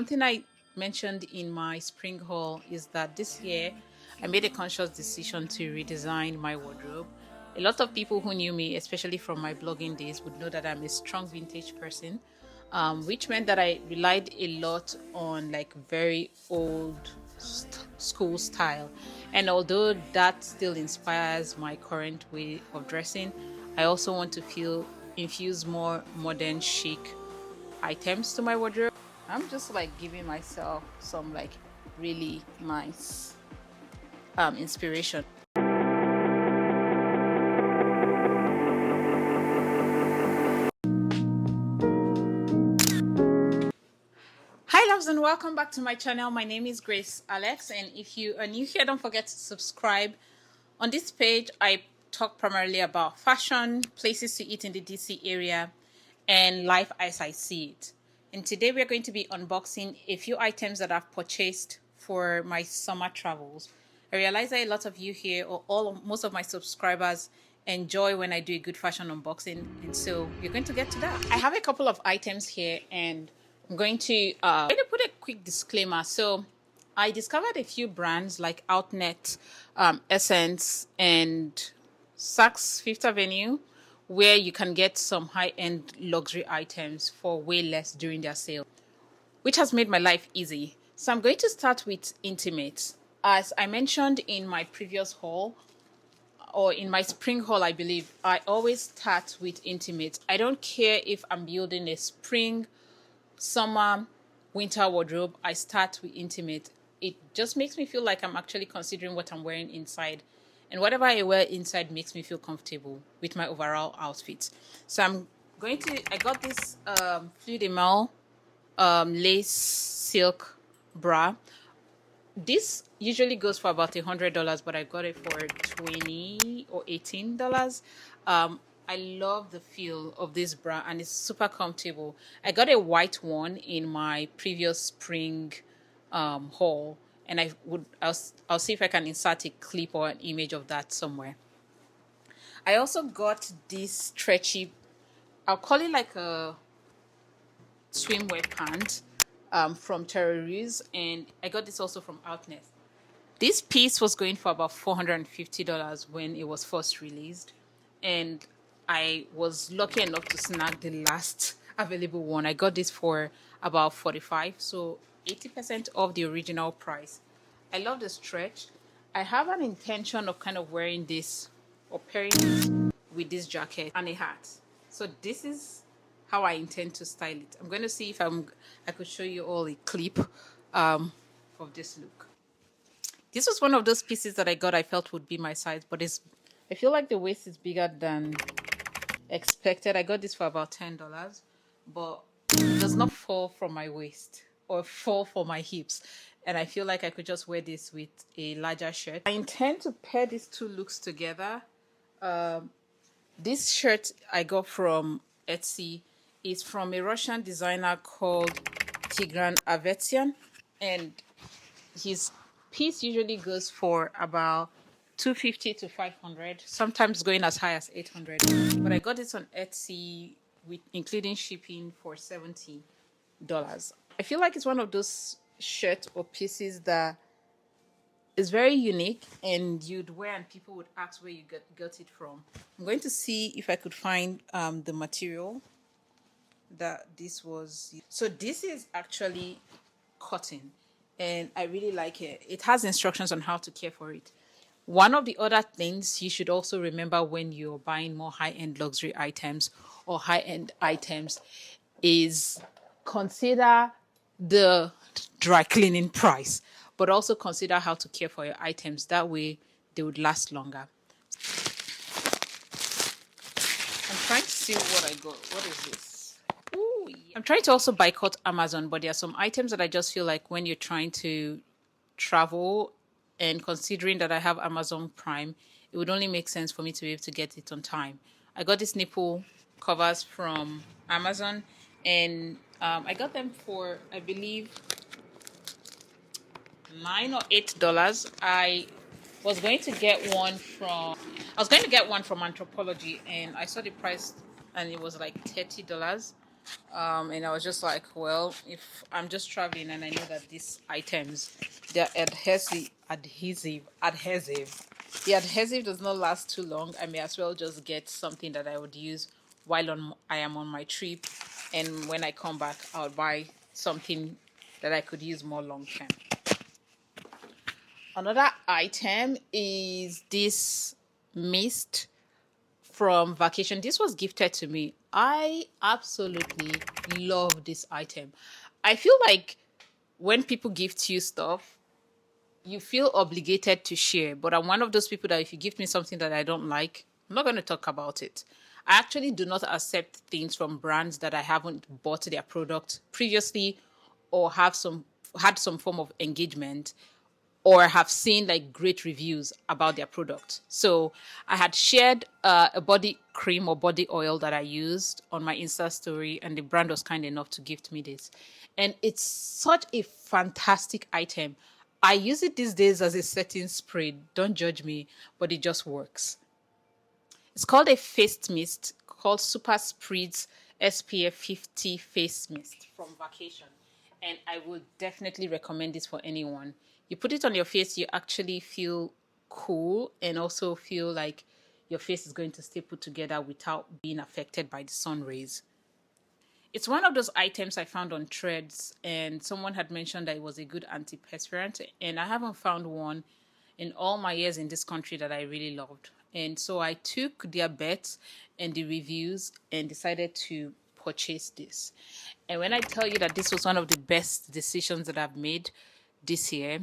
Something I mentioned in my spring haul is that this year I made a conscious decision to redesign my wardrobe. A lot of people who knew me, especially from my blogging days, would know that I'm a strong vintage person, which meant that I relied a lot on like very old school style. And although that still inspires my current way of dressing, I also want to feel infuse more modern chic items to my wardrobe. I'm just like giving myself some like really nice inspiration. Hi loves and welcome back to my channel. My name is Grace Alex, and if you are new here, don't forget to subscribe. On this page I talk primarily about fashion, places to eat in the DC area, and life as I see it. And today we're going to be unboxing a few items that I've purchased for my summer travels. I realize that a lot of you here, or most of my subscribers, enjoy when I do a good fashion unboxing, and so we're going to get to that. I have a couple of items here, and I'm going to put a quick disclaimer. So I discovered a few brands like Outnet, Essence, and Saks Fifth Avenue, where you can get some high-end luxury items for way less during their sale, which has made my life easy. So I'm going to start with intimates. As I mentioned in my previous haul, or in my spring haul, I believe, I always start with intimates. I don't care if I'm building a spring, summer, winter wardrobe, I start with intimate. It just makes me feel like I'm actually considering what I'm wearing inside. And whatever I wear inside makes me feel comfortable with my overall outfit. So I got this Fleur de Mal lace silk bra. This usually goes for about $100, but I got it for 20 or $18. I love the feel of this bra and it's super comfortable. I got a white one in my previous spring haul, and I'll see if I can insert a clip or an image of that somewhere. I also got this stretchy, I'll call it like a swimwear pant from Terrorize, and I got this also from Outnet. This piece was going for about $450 when it was first released, and I was lucky enough to snag the last available one. I got this for about 45, so 80% of the original price. I love the stretch. I have an intention of kind of wearing this or pairing this with this jacket and a hat. So this is how I intend to style it. I'm going to see if I could show you all a clip of this look. This was one of those pieces that I got I felt would be my size, but I feel like the waist is bigger than expected. I got this for about $10, but it does not fall from my waist or fall for my hips. And I feel like I could just wear this with a larger shirt. I intend to pair these two looks together. This shirt I got from Etsy is from a Russian designer called Tigran Avetian, and his piece usually goes for about 250 to 500, sometimes going as high as 800. But I got this on Etsy with including shipping for $70. I feel like it's one of those shirts or pieces that is very unique and you'd wear and people would ask where you got it from. I'm going to see if I could find the material that this was. So this is actually cotton, and I really like it. It has instructions on how to care for it. One of the other things you should also remember when you're buying more high-end luxury items or high-end items is consider the dry cleaning price, but also consider how to care for your items. That way they would last longer. I'm trying to see what I got. What is this? Ooh, yeah. I'm trying to also boycott Amazon, but there are some items that I just feel like when you're trying to travel and considering that I have Amazon Prime, it would only make sense for me to be able to get it on time. I got these nipple covers from Amazon, and I got them for, I believe, $9 or $8. I was going to get one from Anthropology, and I saw the price and it was like $30. And I was just like, well, if I'm just traveling and I know that these items, they're adhesive. The adhesive does not last too long. I may as well just get something that I would use while I am on my trip, and when I come back, I'll buy something that I could use more long term. Another item is this mist from vacation. This was gifted to me. I absolutely love this item. I feel like when people gift you stuff, you feel obligated to share. But I'm one of those people that if you give me something that I don't like, I'm not going to talk about it. I actually do not accept things from brands that I haven't bought their product previously or had some form of engagement or have seen like great reviews about their product. So I had shared a body cream or body oil that I used on my Insta story, and the brand was kind enough to gift me this. And it's such a fantastic item. I use it these days as a setting spray. Don't judge me, but it just works. It's called a face mist called Super Spritz SPF 50 face mist from vacation. And I would definitely recommend this for anyone. You put it on your face, you actually feel cool and also feel like your face is going to stay put together without being affected by the sun rays. It's one of those items I found on Threads, and someone had mentioned that it was a good antiperspirant, and I haven't found one in all my years in this country that I really loved. And so I took their bets and the reviews and decided to purchase this. And when I tell you that this was one of the best decisions that I've made this year,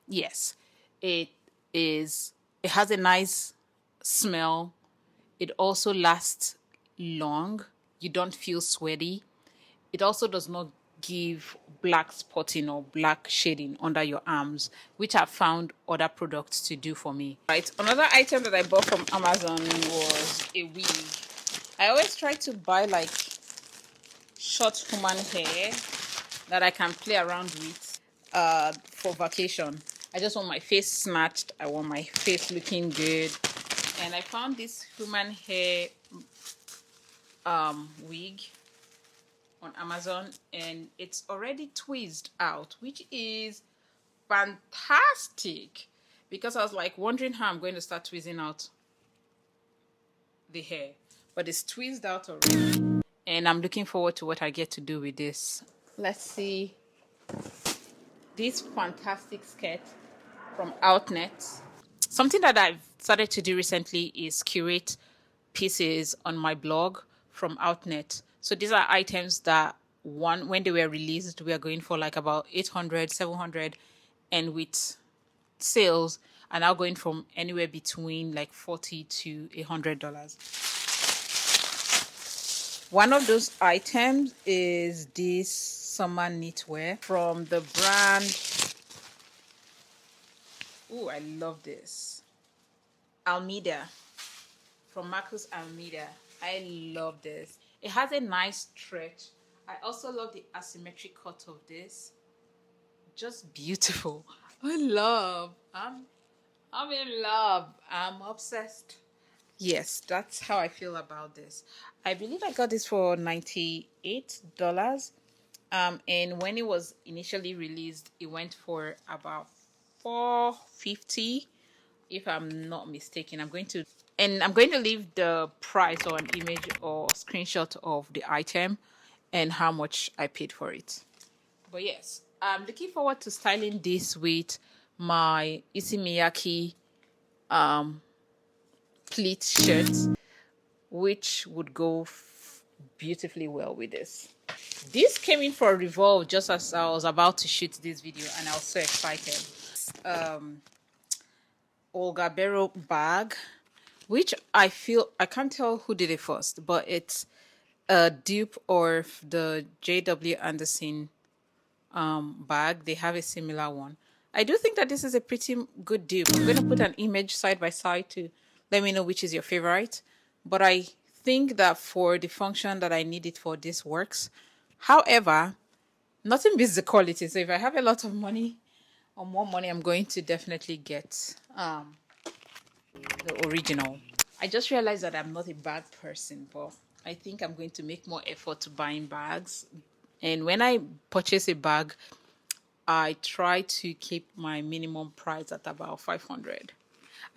yes, it is. It has a nice smell. It also lasts long. You don't feel sweaty. It also does not give black spotting or black shading under your arms, which I've found other products to do for me. Right. Another item that I bought from Amazon was a wig. I always try to buy like short human hair that I can play around with for vacation. I just want my face snatched. I want my face looking good. And I found this human hair wig on Amazon, and it's already tweezed out, which is fantastic because I was like wondering how I'm going to start tweezing out the hair, but it's tweezed out already, and I'm looking forward to what I get to do with this. Let's see this fantastic skirt from Outnet. Something that I've started to do recently is curate pieces on my blog from Outnet. So these are items that when they were released, we are going for like about 800, 700, and with sales are now going from anywhere between like $40 to $100. One of those items is this summer knitwear from the brand. Oh, I love this. Almeida. From Marcus Almeida. I love this. It has a nice stretch. I also love the asymmetric cut of this. Just beautiful. I'm in love. I'm obsessed. Yes, that's how I feel about this. I believe I got this for $98. And when it was initially released, it went for about $450, if I'm not mistaken. I'm going to leave the price or an image or screenshot of the item and how much I paid for it. But yes, I'm looking forward to styling this with my Issey Miyake pleat shirt, which would go beautifully well with this. This came in for a revolve just as I was about to shoot this video, and I was so excited. Olga Barrow bag, which I can't tell who did it first, but it's a dupe of the J.W. Anderson bag. They have a similar one. I do think that this is a pretty good dupe. I'm going to put an image side by side to let me know which is your favorite. But I think that for the function that I need it for, this works. However, nothing beats the quality. So if I have a lot of money or more money, I'm going to definitely get the original. I just realized that I'm not a bag person, but I think I'm going to make more effort to buying bags. And when I purchase a bag, I try to keep my minimum price at about 500.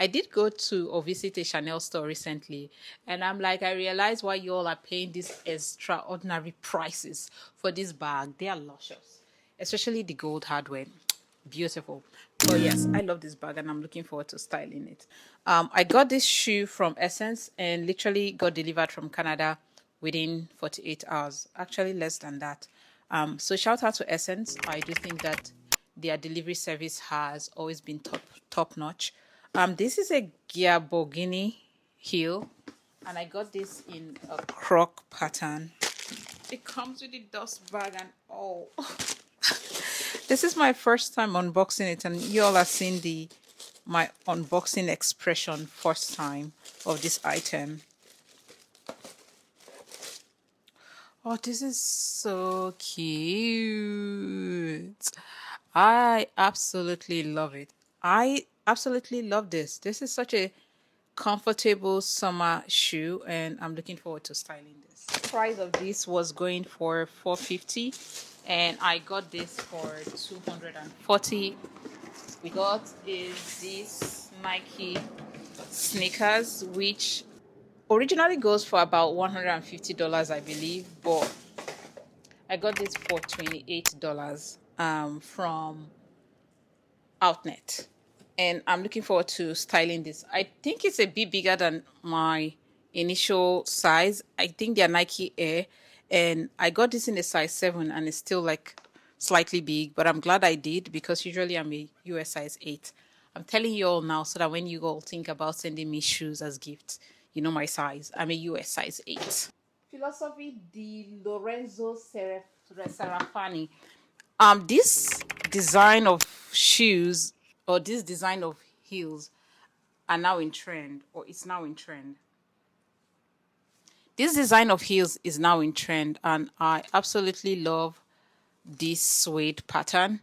I did go to or visit a Chanel store recently, and I'm like, I realize why you all are paying these extraordinary prices for this bag. They are luscious, especially the gold hardware. Beautiful. Oh yes, I love this bag and I'm looking forward to styling it. I got this shoe from Essence and literally got delivered from Canada within 48 hours. Actually, less than that. So shout out to Essence. I do think that their delivery service has always been top notch. This is a Borghini heel, and I got this in a croc pattern. It comes with a dust bag and all. This is my first time unboxing it, and you all are seeing my unboxing expression first time of this item. Oh, this is so cute. I absolutely love it. I absolutely love this. This is such a comfortable summer shoe, and I'm looking forward to styling this. The price of this was going for $450, and I got this for $240. We got is this Nike sneakers, which originally goes for about $150, I believe, but I got this for $28 from Outnet, and I'm looking forward to styling this. I think it's a bit bigger than my initial size. I think they're Nike Air, and I got this in a size 7, and it's still like slightly big, but I'm glad I did because usually I'm a US size 8. I'm telling you all now so that when you all think about sending me shoes as gifts, you know my size. I'm a US size 8. Philosophy di Lorenzo Serafani. This design of shoes or this design of heels are now in trend, or it's now in trend. This design of heels is now in trend, and I absolutely love this suede pattern.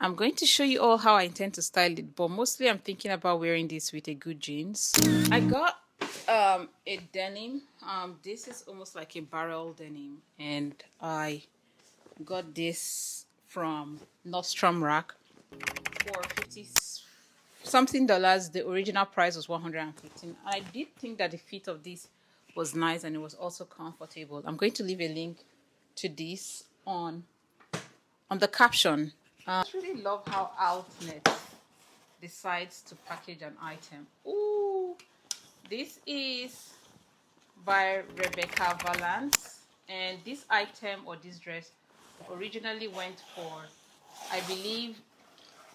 I'm going to show you all how I intend to style it, but mostly I'm thinking about wearing this with a good jeans. I got a denim. This is almost like a barrel denim, and I got this from Nordstrom Rack for 50 something dollars. The original price was 115. I did think that the fit of this was nice and it was also comfortable. I'm going to leave a link to this on the caption. I just really love how Outnet decides to package an item. Ooh, this is by Rebecca Valance, and this item or this dress originally went for, I believe,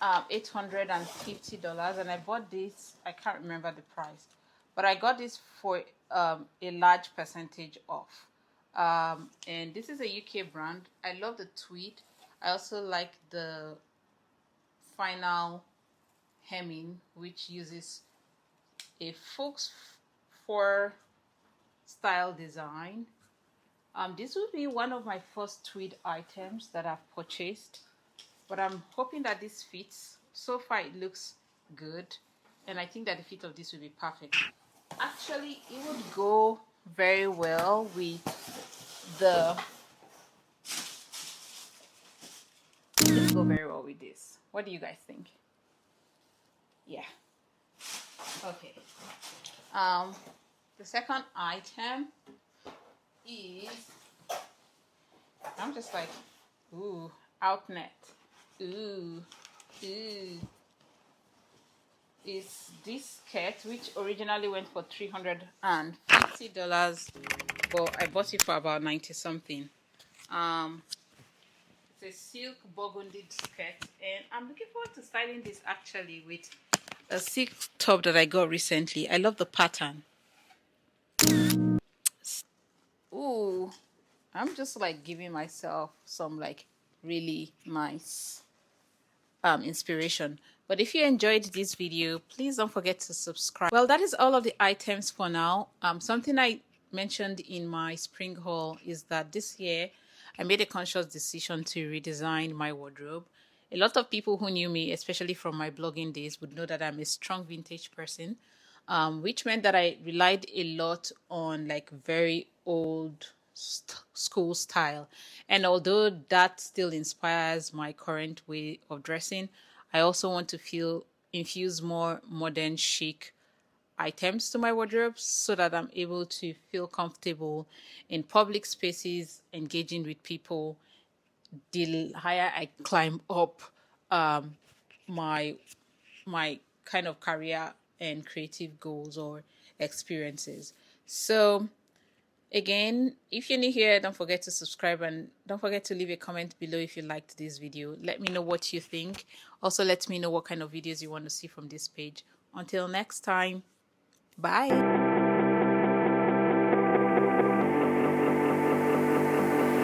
$850, and I bought this. I can't remember the price, but I got this for a large percentage off. And this is a UK brand. I love the tweed. I also like the final hemming, which uses a Fox 4 style design. This will be one of my first tweed items that I've purchased, but I'm hoping that this fits. So far it looks good, and I think that the fit of this will be perfect. Actually, it would go very well with the this. What do you guys think? Yeah. Okay. The second item is, I'm just like, ooh, Outnet. Ooh. Is this skirt, which originally went for $350, but I bought it for about 90 something. It's a silk burgundy skirt, and I'm looking forward to styling this actually with a silk top that I got recently. I love the pattern. Ooh, I'm just like giving myself some like really nice inspiration. But if you enjoyed this video, please don't forget to subscribe. Well, that is all of the items for now. Something I mentioned in my spring haul is that this year I made a conscious decision to redesign my wardrobe. A lot of people who knew me, especially from my blogging days, would know that I'm a strong vintage person. which meant that I relied a lot on like very old school style. And although that still inspires my current way of dressing, I also want to feel infuse more modern chic items to my wardrobe so that I'm able to feel comfortable in public spaces, engaging with people. The higher I climb up um, my my kind of career and creative goals or experiences. So again, if you're new here, don't forget to subscribe and don't forget to leave a comment below if you liked this video. Let me know what you think. Also, let me know what kind of videos you want to see from this page. Until next time, bye.